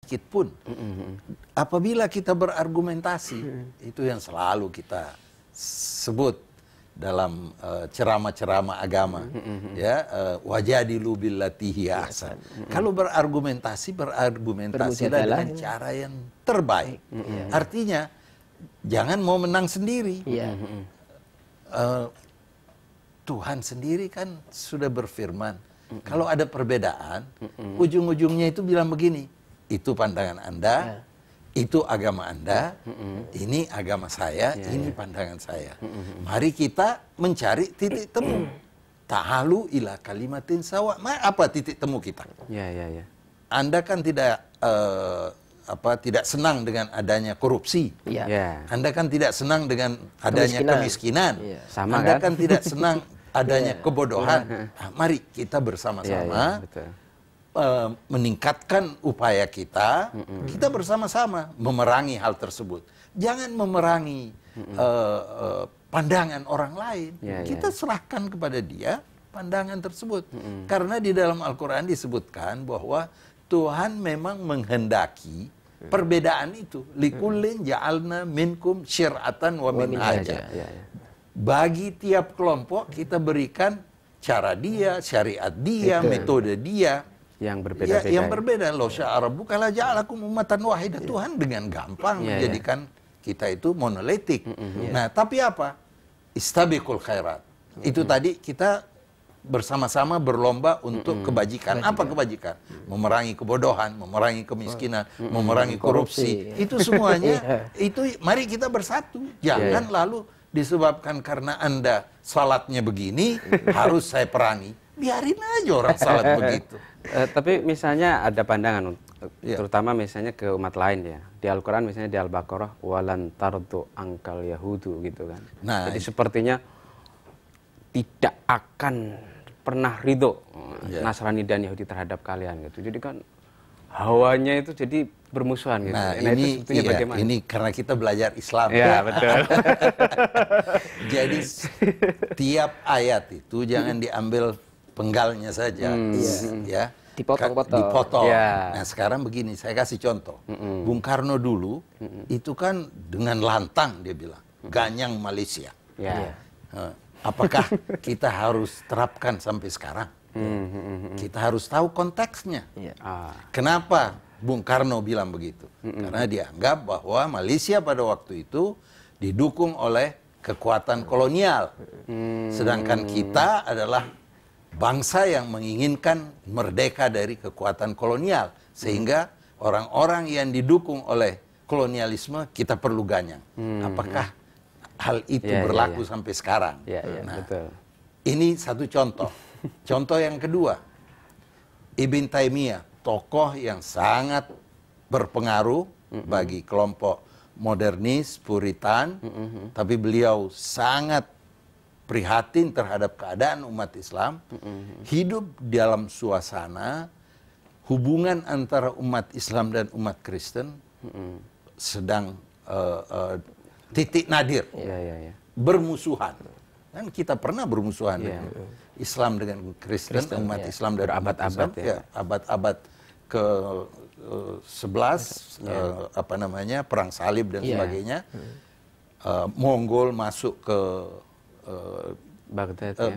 sedikit pun. Apabila kita berargumentasi, itu yang selalu kita sebut dalam ceramah-ceramah agama, ya, wajadilu billati hiya ahsan. Kalau berargumentasilah dengan cara yang terbaik. Artinya jangan mau menang sendiri. Tuhan sendiri kan sudah berfirman, kalau ada perbedaan, ujung-ujungnya itu bilang begini, itu pandangan Anda, itu agama Anda, ini agama saya, ini pandangan saya. Mari kita mencari titik temu. Ta'alu ila kalimatin sawa. Apa titik temu kita? Anda kan tidak tidak senang dengan adanya korupsi. Anda kan tidak senang dengan adanya kemiskinan. Anda kan tidak senang adanya kebodohan. Nah, mari kita bersama-sama meningkatkan upaya kita, kita bersama-sama memerangi hal tersebut. Jangan memerangi pandangan orang lain. Kita serahkan kepada dia pandangan tersebut. Karena di dalam Al-Quran disebutkan bahwa Tuhan memang menghendaki perbedaan itu. Likullin ja'alna minkum syir'atan wa minhaja. Bagi tiap kelompok kita berikan cara dia, syariat dia, metode dia yang berbeda-beda. Yang berbeda. Law syaa rabbuka la ja'alakum ummatan wahidah. Tuhan dengan gampang menjadikan kita itu monolitik. Nah, tapi apa? Istabiqul khairat. Itu tadi kita bersama-sama berlomba untuk kebajikan. Apa kebajikan? Memerangi kebodohan, memerangi kemiskinan, memerangi korupsi. Itu semuanya, itu mari kita bersatu. Jangan lalu disebabkan karena Anda salatnya begini, harus saya perangi. Biarin aja orang salat begitu. Tapi misalnya ada pandangan, terutama misalnya ke umat lain ya. Di Al-Quran misalnya di Al-Baqarah, walan tardu angkal yahudu gitu kan. Nah, jadi sepertinya tidak akan pernah ridho Nasrani dan Yahudi terhadap kalian gitu. Jadi kan hawanya itu jadi bermusuhan gitu. Nah, ini ini karena kita belajar Islam. Ya, betul. Jadi tiap ayat itu jangan diambil penggalnya saja, ya. Dipotong. Nah, sekarang begini, saya kasih contoh. Bung Karno dulu itu kan dengan lantang dia bilang, ganyang Malaysia. Apakah kita harus terapkan sampai sekarang? Kita harus tahu konteksnya. Kenapa Bung Karno bilang begitu? Karena dianggap bahwa Malaysia pada waktu itu didukung oleh kekuatan kolonial. Sedangkan kita adalah bangsa yang menginginkan merdeka dari kekuatan kolonial. Sehingga orang-orang yang didukung oleh kolonialisme kita perlu ganyang. Apakah hal itu berlaku sampai sekarang? Nah, betul. Ini satu contoh. Contoh yang kedua, Ibn Taimiyah, tokoh yang sangat berpengaruh bagi kelompok modernis, puritan, tapi beliau sangat prihatin terhadap keadaan umat Islam, hidup dalam suasana hubungan antara umat Islam dan umat Kristen sedang titik nadir, bermusuhan. Kan kita pernah bermusuhan dengan Islam dengan Kristen, umat Islam dan berabad-abad abad-abad ke 11 perang salib dan sebagainya. Mongol masuk ke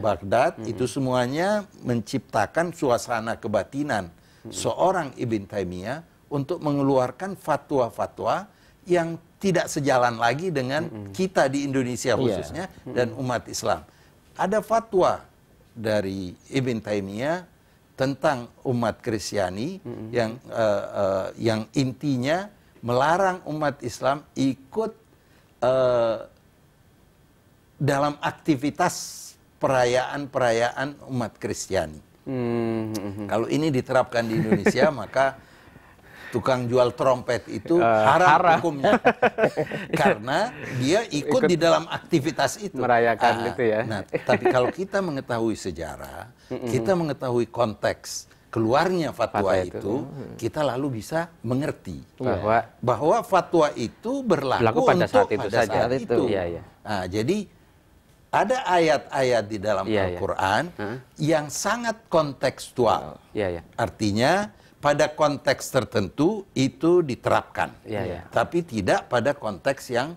Baghdad, itu semuanya menciptakan suasana kebatinan seorang Ibn Taimiyah untuk mengeluarkan fatwa-fatwa yang tidak sejalan lagi dengan kita di Indonesia khususnya dan umat Islam. Ada fatwa dari Ibn Taimiyah tentang umat Kristiani yang intinya melarang umat Islam ikut dalam aktivitas perayaan-perayaan umat Kristiani. Kalau ini diterapkan di Indonesia, maka tukang jual trompet itu haram hukumnya. Karena dia ikut di dalam aktivitas itu. Merayakan itu ya. Nah, tapi kalau kita mengetahui sejarah, kita mengetahui konteks keluarnya fatwa itu, kita lalu bisa mengerti bahwa fatwa itu berlaku pada untuk saat itu. Nah, jadi ada ayat-ayat di dalam Al-Quran yang sangat kontekstual. Artinya pada konteks tertentu itu diterapkan, tapi tidak pada konteks yang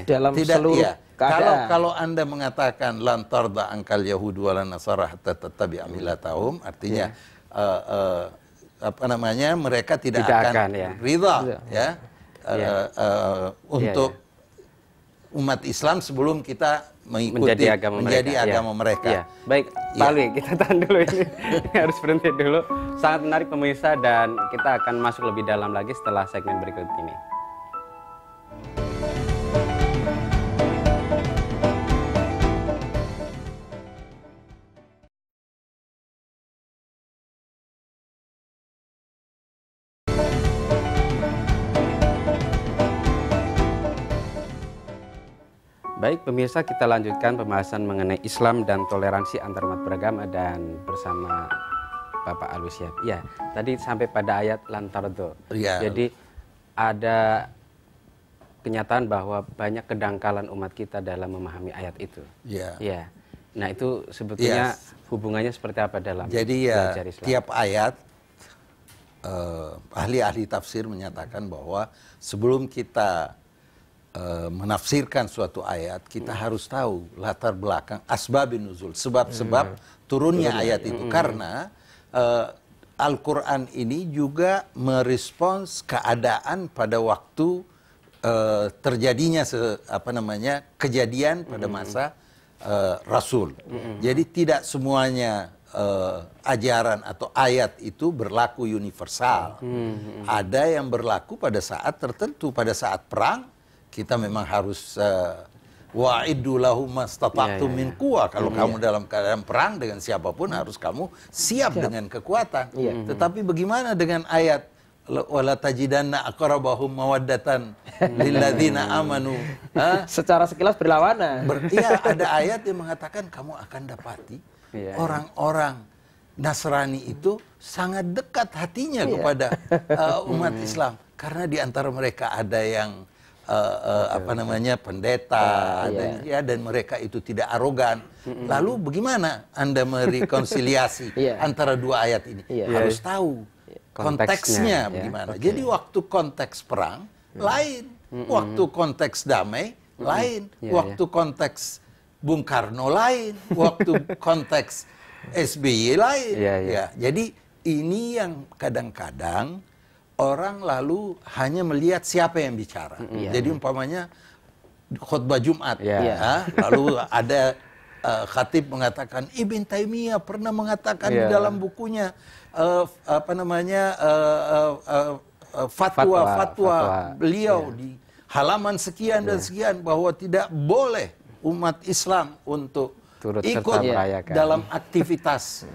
dalam seluruh keadaan. Kalau Anda mengatakan lan tarda angkal yahud wala nasara hatta tattabi'a millatahum, artinya apa namanya, mereka tidak akan ridha untuk umat Islam sebelum kita mengikuti menjadi agama mereka. Baik, Pak Alwi, kita tahan dulu ini. Harus berhenti dulu. Sangat menarik pemirsa, dan kita akan masuk lebih dalam lagi setelah segmen berikut ini. Baik pemirsa, kita lanjutkan pembahasan mengenai Islam dan toleransi antarumat beragama, dan bersama Bapak Alwi Shihab. Ya, tadi sampai pada ayat lan tardo. Jadi ada kenyataan bahwa banyak kedangkalan umat kita dalam memahami ayat itu. Ya. Nah, itu sebetulnya hubungannya seperti apa dalam belajar Islam? Tiap ayat ahli-ahli tafsir menyatakan bahwa sebelum kita menafsirkan suatu ayat, kita harus tahu latar belakang asbabun nuzul, sebab-sebab turunnya ayat itu. Karena Al-Quran ini juga merespons keadaan pada waktu terjadinya kejadian pada masa Rasul. Jadi tidak semuanya ajaran atau ayat itu berlaku universal. Ada yang berlaku pada saat tertentu, pada saat perang. Kita memang harus wa'iddu lahum mastata'tum min quwwah. Kalau kamu dalam keadaan perang dengan siapapun, harus kamu siap dengan kekuatan. Tetapi bagaimana dengan ayat wala tajidanna aqrabahum mawaddatan lilladzina amanu? Secara sekilas berlawanan. Ada ayat yang mengatakan kamu akan dapati orang-orang Nasrani itu sangat dekat hatinya kepada umat Islam, karena di antara mereka ada yang pendeta, dan mereka itu tidak arogan. Lalu bagaimana Anda merekonsiliasi antara dua ayat ini? Harus tahu konteksnya bagaimana. Jadi waktu konteks perang lain, waktu konteks damai lain, waktu konteks Bung Karno lain, waktu konteks SBY lain. Jadi ini yang kadang-kadang orang lalu hanya melihat siapa yang bicara. Jadi umpamanya khutbah Jumat, lalu ada khatib mengatakan Ibn Taimiyah pernah mengatakan di dalam bukunya fatwa beliau di halaman sekian dan sekian bahwa tidak boleh umat Islam untuk ikut dalam aktivitas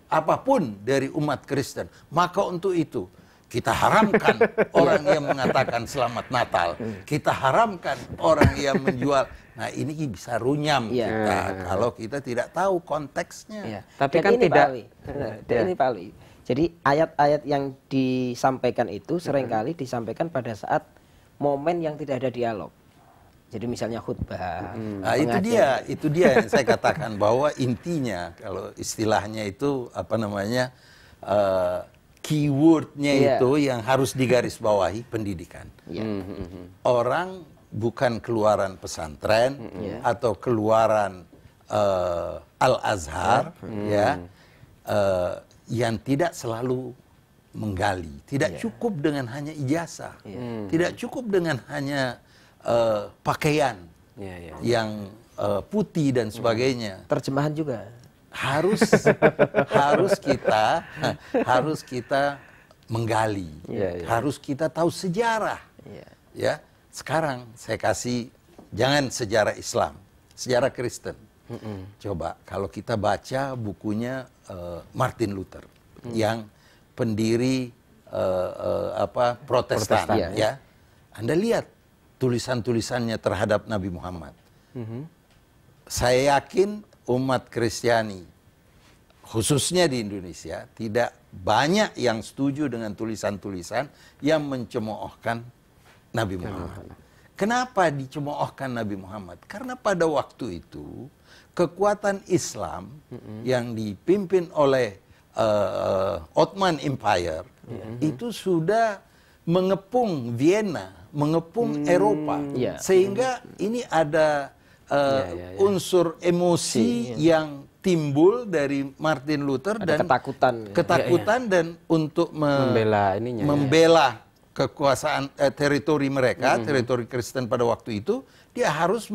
apapun dari umat Kristen. Maka untuk itu kita haramkan orang yang mengatakan selamat Natal. Kita haramkan orang yang menjual. Nah, ini bisa runyam kita kalau kita tidak tahu konteksnya. Tapi kan tidak. Ini Pak Alwi. Jadi ayat-ayat yang disampaikan itu seringkali disampaikan pada saat momen yang tidak ada dialog. Jadi misalnya khutbah. Nah, itu dia yang saya katakan bahwa intinya kalau istilahnya itu keywordnya itu yang harus digarisbawahi pendidikan. Orang bukan keluaran pesantren atau keluaran Al-Azhar yang tidak selalu menggali. Tidak cukup dengan hanya ijazah. Tidak cukup dengan hanya pakaian yang putih dan sebagainya. Terjemahan juga. Harus kita menggali, harus kita tahu sejarah. Sekarang saya kasih, jangan sejarah Islam, sejarah Kristen. Coba kalau kita baca bukunya Martin Luther, yang pendiri Protestan, Anda lihat tulisan-tulisannya terhadap Nabi Muhammad. Saya yakin umat Kristiani, khususnya di Indonesia, tidak banyak yang setuju dengan tulisan-tulisan yang mencemoohkan Nabi Muhammad. Kenapa dicemoohkan Nabi Muhammad? Karena pada waktu itu, kekuatan Islam yang dipimpin oleh Ottoman Empire itu sudah mengepung Vienna, mengepung Eropa, sehingga ini ada unsur emosi yang timbul dari Martin Luther dan ketakutan dan untuk membela kekuasaan teritori mereka, teritori Kristen pada waktu itu, dia harus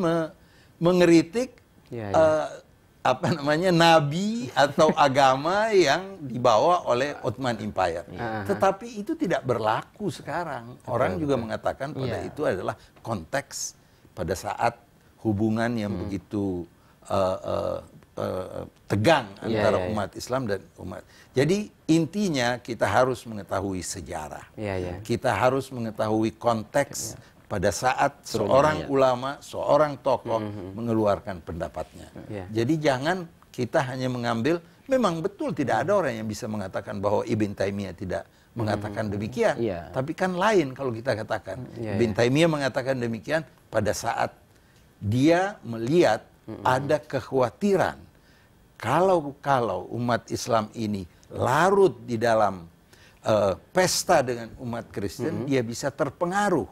mengeritik nabi atau agama yang dibawa oleh Ottoman Empire. Tetapi itu tidak berlaku sekarang. Orang juga mengatakan pada itu adalah konteks pada saat hubungan yang begitu tegang antara umat Islam dan umat. Jadi intinya kita harus mengetahui sejarah. Kita harus mengetahui konteks pada saat seorang ulama, seorang tokoh mengeluarkan pendapatnya. Jadi jangan kita hanya mengambil, memang betul tidak ada orang yang bisa mengatakan bahwa Ibn Taimiyah tidak mengatakan demikian. Tapi kan lain kalau kita katakan. Ibn Taimiyah mengatakan demikian pada saat dia melihat ada kekhawatiran kalau umat Islam ini larut di dalam pesta dengan umat Kristen, dia bisa terpengaruh.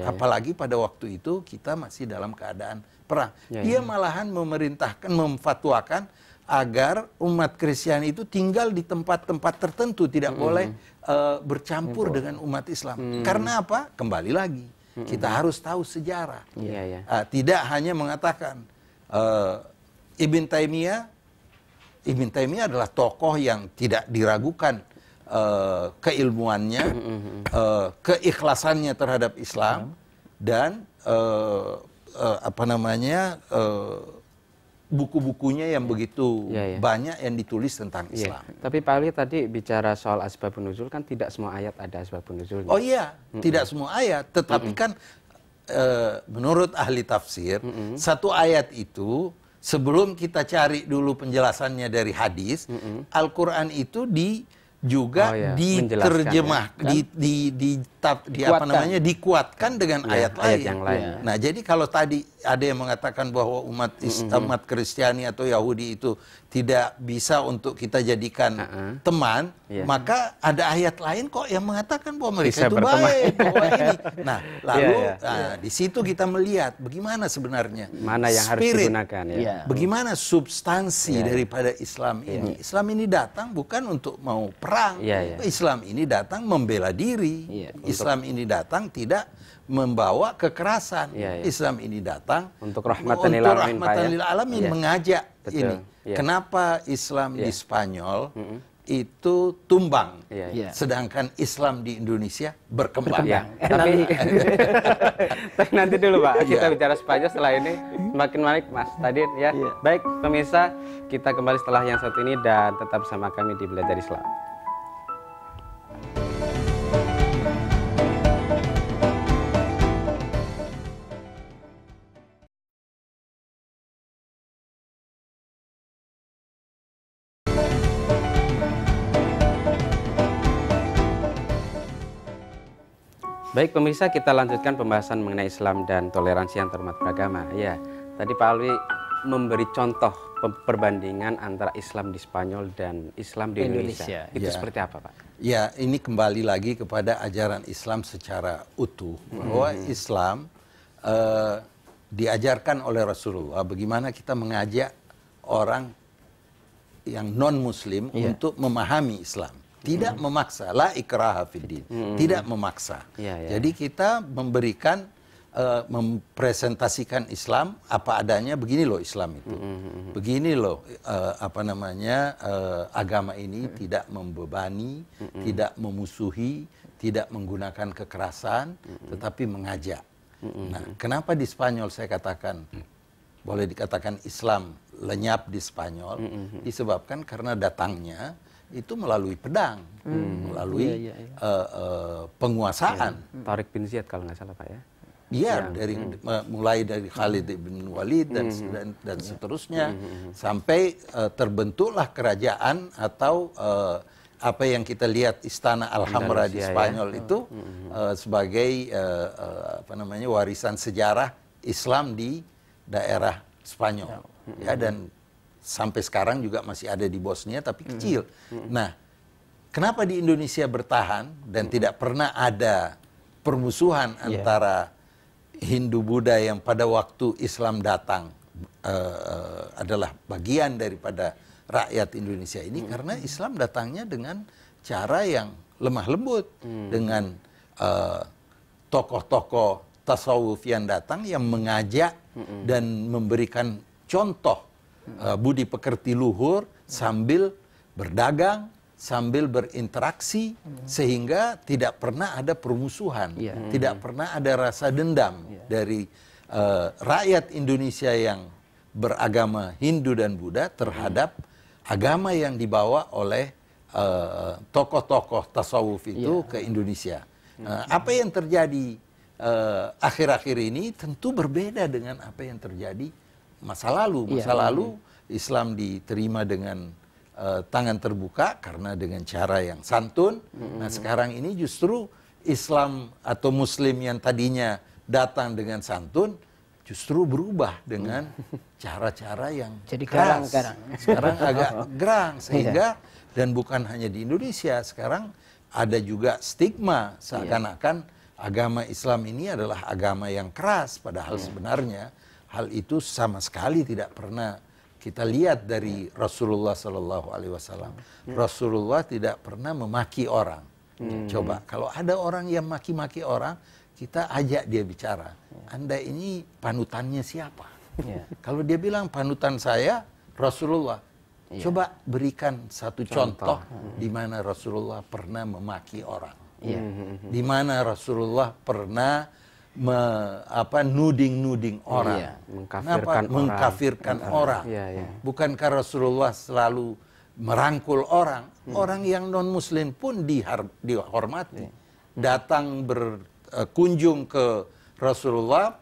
Apalagi pada waktu itu kita masih dalam keadaan perang. Dia malahan memerintahkan, memfatwakan agar umat Kristen itu tinggal di tempat-tempat tertentu, tidak boleh bercampur dengan umat Islam. Karena apa? Kembali lagi, kita harus tahu sejarah. Tidak hanya mengatakan Ibn Taimiyah adalah tokoh yang tidak diragukan keilmuannya, keikhlasannya terhadap Islam, dan buku-bukunya yang begitu banyak yang ditulis tentang Islam. Tapi Pak Ali tadi bicara soal asbabun nuzul, kan tidak semua ayat ada asbabun nuzulnya. Oh iya, tidak semua ayat, tetapi kan menurut ahli tafsir, satu ayat itu sebelum kita cari dulu penjelasannya dari hadis, Al-Quran itu diterjemah, dikuatkan dengan ayat lain. Nah, jadi kalau tadi ada yang mengatakan bahwa umat Kristiani atau Yahudi itu tidak bisa untuk kita jadikan teman, maka ada ayat lain kok yang mengatakan bahwa mereka itu baik, bahwa ini. Nah, lalu di situ kita melihat bagaimana sebenarnya mana yang harus digunakan, bagaimana substansi daripada Islam ini. Islam ini datang bukan untuk mau perang. Islam ini datang membela diri. Islam ini datang tidak membawa kekerasan. Islam ini datang untuk rahmatan lil alamin, mengajak ini. Kenapa Islam di Spanyol itu tumbang, sedangkan Islam di Indonesia berkembang. Tapi nanti dulu Pak, kita bicara Spanyol setelah ini. Makin menarik Mas Tadin ya. Baik pemirsa, kita kembali setelah yang satu ini dan tetap bersama kami di Belajar Islam. Baik pemirsa, kita lanjutkan pembahasan mengenai Islam dan toleransi yang terhormat beragama. Ya, tadi Pak Alwi memberi contoh perbandingan antara Islam di Spanyol dan Islam di Indonesia. Itu seperti apa Pak? Ya, ini kembali lagi kepada ajaran Islam secara utuh. Bahwa Islam diajarkan oleh Rasulullah bagaimana kita mengajak orang yang non-Muslim untuk memahami Islam. Tidak memaksa, la ikraha fiddin, tidak memaksa. Jadi kita memberikan, mempresentasikan Islam apa adanya. Begini loh Islam itu, begini loh agama ini tidak membebani, tidak memusuhi, tidak menggunakan kekerasan, tetapi mengajak. Nah, kenapa di Spanyol saya katakan boleh dikatakan Islam lenyap di Spanyol, disebabkan karena datangnya itu melalui pedang, melalui penguasaan. Tariq bin Ziyad kalau nggak salah Pak ya. Iya, mulai dari Khalid bin Walid dan seterusnya, sampai terbentuklah kerajaan atau apa yang kita lihat Istana Alhambra di Spanyol itu sebagai warisan sejarah Islam di daerah Spanyol. Ya, dan sampai sekarang juga masih ada di Bosnia tapi kecil. Nah, kenapa di Indonesia bertahan dan tidak pernah ada permusuhan antara Hindu Buddha yang pada waktu Islam datang adalah bagian daripada rakyat Indonesia ini, karena Islam datangnya dengan cara yang lemah lembut, dengan tokoh-tokoh tasawuf yang datang yang mengajak dan memberikan contoh budi pekerti luhur sambil berdagang, sambil berinteraksi, sehingga tidak pernah ada permusuhan, tidak pernah ada rasa dendam dari rakyat Indonesia yang beragama Hindu dan Buddha terhadap agama yang dibawa oleh tokoh-tokoh tasawuf itu ke Indonesia. Apa yang terjadi akhir-akhir ini tentu berbeda dengan apa yang terjadi masa lalu. Masa lalu Islam diterima dengan tangan terbuka karena dengan cara yang santun. Nah, sekarang ini justru Islam atau Muslim yang tadinya datang dengan santun justru berubah dengan cara-cara yang jadi keras. Sekarang agak gerang, sehingga dan bukan hanya di Indonesia, sekarang ada juga stigma seakan-akan agama Islam ini adalah agama yang keras, padahal sebenarnya hal itu sama sekali tidak pernah kita lihat dari Rasulullah Sallallahu Alaihi Wasallam. Rasulullah tidak pernah memaki orang. Coba kalau ada orang yang maki-maki orang, kita ajak dia bicara. Anda ini panutannya siapa? Kalau dia bilang panutan saya Rasulullah, coba berikan satu contoh di mana Rasulullah pernah memaki orang. Di mana Rasulullah pernah nuding orang, mengkafirkan orang. Bukankah Rasulullah selalu merangkul orang? Orang yang non Muslim pun dihormati. Datang berkunjung ke Rasulullah